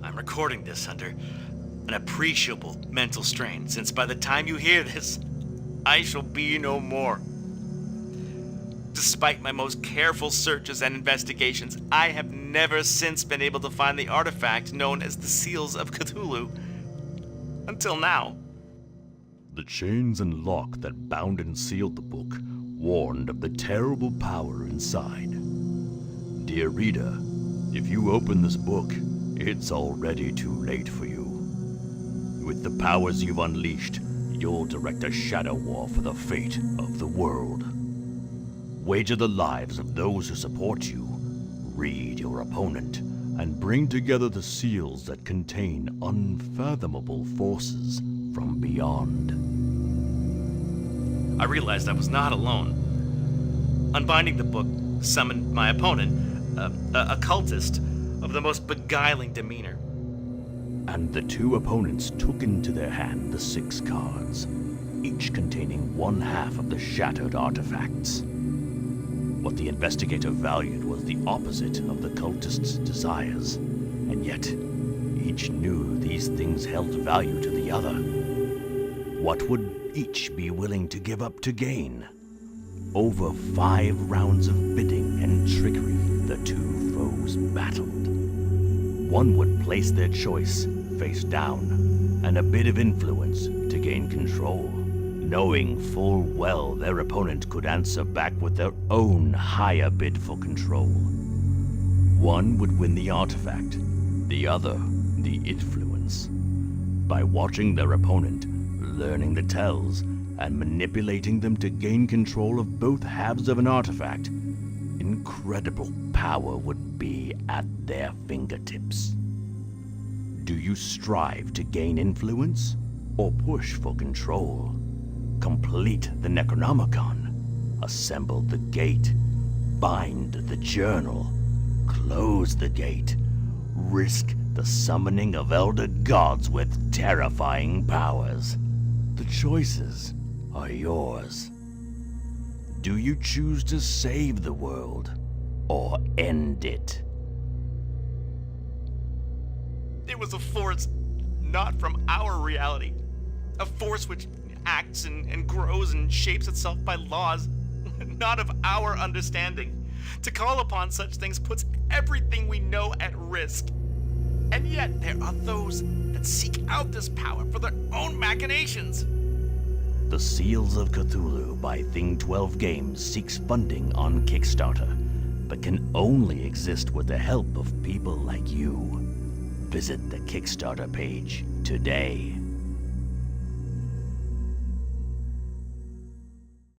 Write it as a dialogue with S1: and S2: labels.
S1: I'm recording this under an appreciable mental strain, since by the time you hear this, I shall be no more. Despite my most careful searches and investigations, I have never since been able to find the artifact known as the Seals of Cthulhu. Until now.
S2: The chains and lock that bound and sealed the book warned of the terrible power inside. Dear reader, if you open this book, it's already too late for you. With the powers you've unleashed, you'll direct a shadow war for the fate of the world. Wager the lives of those who support you, read your opponent, and bring together the seals that contain unfathomable forces from beyond.
S1: I realized I was not alone. Unbinding the book summoned my opponent, a cultist of the most beguiling demeanor.
S2: And the two opponents took into their hand the 6 cards, each containing one half of the shattered artifacts. What the investigator valued was the opposite of the cultist's desires, and yet each knew these things held value to the other. What would each be willing to give up to gain? Over 5 rounds of bidding and trickery, the two foes battled. One would place their choice face down, and a bit of influence to gain control, knowing full well their opponent could answer back with their own higher bid for control. One would win the artifact, the other the influence. By watching their opponent, learning the tells, and manipulating them to gain control of both halves of an artifact, incredible power would be at their fingertips. Do you strive to gain influence, or push for control? Complete the Necronomicon, assemble the gate, bind the journal, close the gate, risk the summoning of elder gods with terrifying powers. The choices are yours. Do you choose to save the world, or end it?
S1: It was a force not from our reality. A force which acts and grows and shapes itself by laws not of our understanding. To call upon such things puts everything we know at risk. And yet there are those that seek out this power for their own machinations.
S2: The Seals of Cthulhu by Thing 12 Games seeks funding on Kickstarter, but can only exist with the help of people like you. Visit the Kickstarter page today.